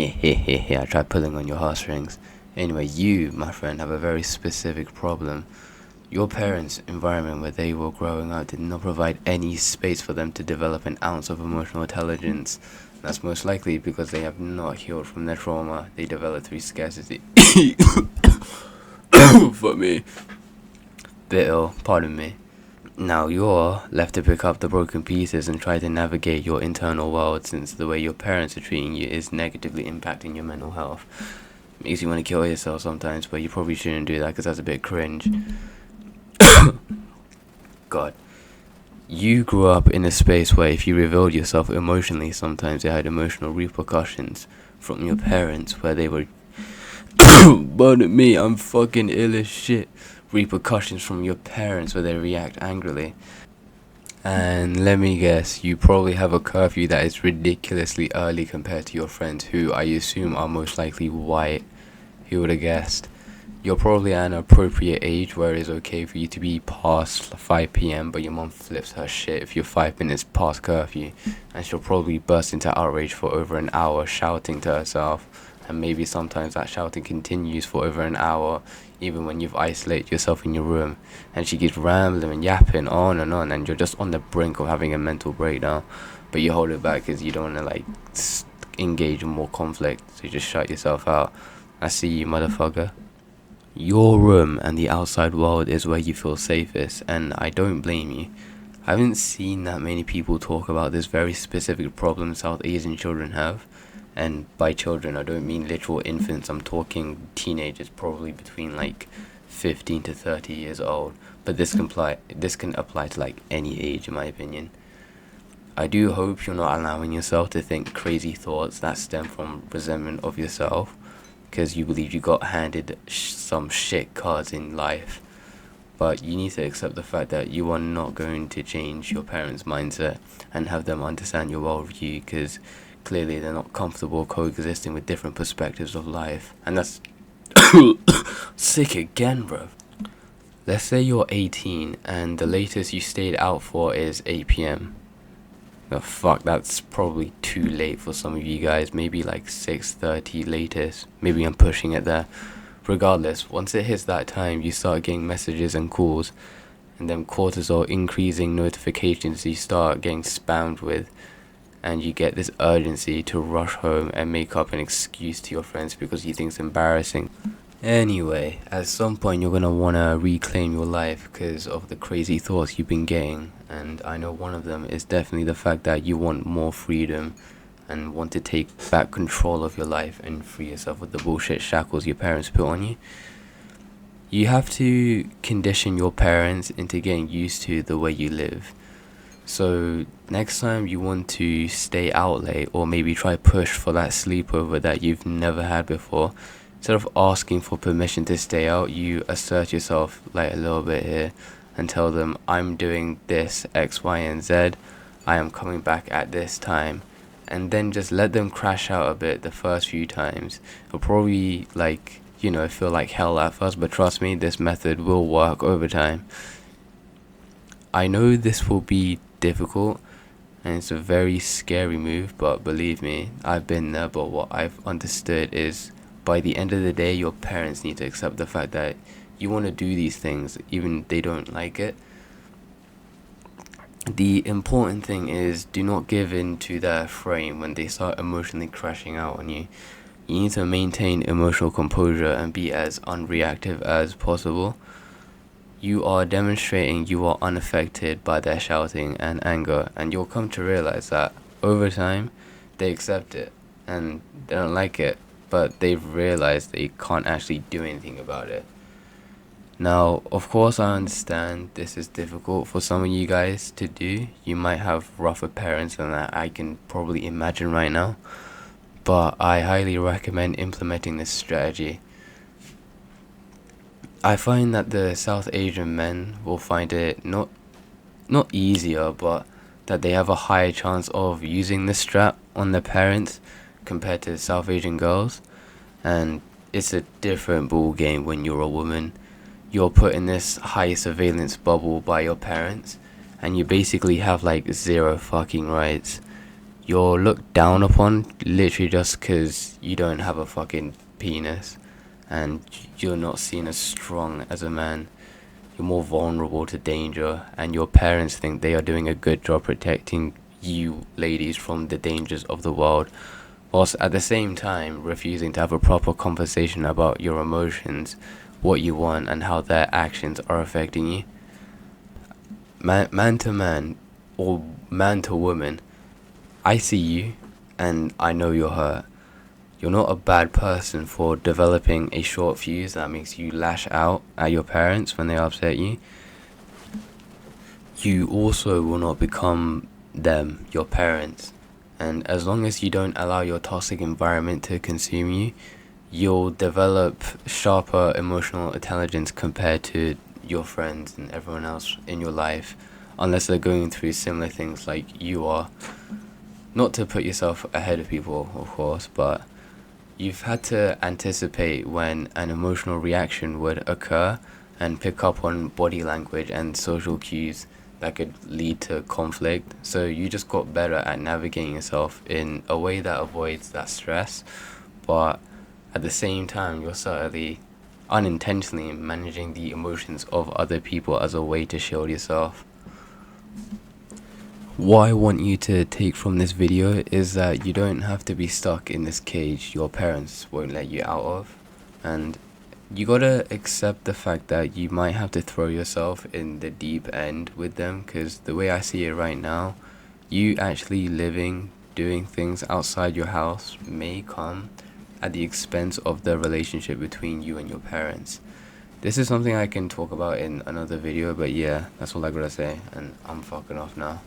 I tried pulling on your heartstrings. Anyway, you, my friend, have a very specific problem. Your parents' environment where they were growing up did not provide any space for them to develop an ounce of emotional intelligence. That's most likely because they have not healed from their trauma they developed through scarcity. For me. Bit ill, pardon me. Now you're left to pick up the broken pieces and try to navigate your internal world, since the way your parents are treating you is negatively impacting your mental health. Makes you want to kill yourself sometimes, but you probably shouldn't do that because that's a bit cringe. God. You grew up in a space where if you revealed yourself emotionally, sometimes it had emotional repercussions from your parents where they were pardon me, I'm fucking ill as shit. Repercussions from your parents where they react angrily. And let me guess, you probably have a curfew that is ridiculously early compared to your friends, who I assume are most likely white. Who would have guessed? You're probably at an appropriate age where it's okay for you to be past 5 p.m, but your mom flips her shit if you're 5 minutes past curfew, and she'll probably burst into outrage for over an hour shouting to herself, and maybe sometimes that shouting continues for over an hour, even when you've isolated yourself in your room, and she keeps rambling and yapping on, and you're just on the brink of having a mental breakdown, but you hold it back because you don't want to engage in more conflict, so you just shut yourself out. I see you, motherfucker. Your room and the outside world is where you feel safest, and I don't blame you. I haven't seen that many people talk about this very specific problem South Asian children have. And by children, I don't mean literal infants. I'm talking teenagers, probably between 15 to 30 years old. But this can apply to any age, in my opinion. I do hope you're not allowing yourself to think crazy thoughts that stem from resentment of yourself, because you believe you got handed some shit cards in life. But you need to accept the fact that you are not going to change your parents' mindset and have them understand your worldview, because clearly they're not comfortable coexisting with different perspectives of life. And that's sick again, bruv. Let's say you're 18 and the latest you stayed out for is 8 p.m. Oh, fuck, that's probably too late for some of you guys. Maybe 6:30 latest. Maybe I'm pushing it there. Regardless, once it hits that time, you start getting messages and calls, and then cortisol increasing notifications you start getting spammed with, and you get this urgency to rush home and make up an excuse to your friends because you think it's embarrassing. Anyway, at some point you're gonna wanna reclaim your life because of the crazy thoughts you've been getting, and I know one of them is definitely the fact that you want more freedom and want to take back control of your life and free yourself with the bullshit shackles your parents put on you. You have to condition your parents into getting used to the way you live. So next time you want to stay out late, or maybe try push for that sleepover that you've never had before, instead of asking for permission to stay out, you assert yourself a little bit here and tell them, I'm doing this X, Y, and Z, I am coming back at this time, and then just let them crash out a bit the first few times. It'll probably feel like hell at first, but trust me, this method will work over time. I know this will be difficult and it's a very scary move, but believe me, I've been there. But what I've understood is, by the end of the day, your parents need to accept the fact that you want to do these things even if they don't like it. The important thing is, do not give in to their frame when they start emotionally crashing out on you. You need to maintain emotional composure and be as unreactive as possible. You are demonstrating you are unaffected by their shouting and anger, and you'll come to realize that over time they accept it and they don't like it, but they've realized they can't actually do anything about it. Now, of course, I understand this is difficult for some of you guys to do. You might have rougher parents than that, I can probably imagine right now, but I highly recommend implementing this strategy. I find that the South Asian men will find it not easier, but that they have a higher chance of using this strap on their parents compared to South Asian girls. And it's a different ball game when you're a woman. You're put in this high surveillance bubble by your parents, and you basically have zero fucking rights. you're looked down upon literally just because you don't have a fucking penis, and you're not seen as strong as a man. You're more vulnerable to danger, and your parents think they are doing a good job protecting you ladies from the dangers of the world, whilst at the same time refusing to have a proper conversation about your emotions, what you want, and how their actions are affecting you. Man to man, or man to woman, I see you, and I know you're hurt. You're not a bad person for developing a short fuse that makes you lash out at your parents when they upset you. You also will not become them, your parents. And as long as you don't allow your toxic environment to consume you, you'll develop sharper emotional intelligence compared to your friends and everyone else in your life, unless they're going through similar things like you are. Not to put yourself ahead of people, of course, but you've had to anticipate when an emotional reaction would occur and pick up on body language and social cues that could lead to conflict. So you just got better at navigating yourself in a way that avoids that stress, but at the same time, you're certainly unintentionally managing the emotions of other people as a way to shield yourself. What I want you to take from this video is that you don't have to be stuck in this cage your parents won't let you out of, and you gotta accept the fact that you might have to throw yourself in the deep end with them, because the way I see it right now, you actually living, doing things outside your house may come at the expense of the relationship between you and your parents. This is something I can talk about in another video, but yeah, that's all I gotta say, and I'm fucking off now.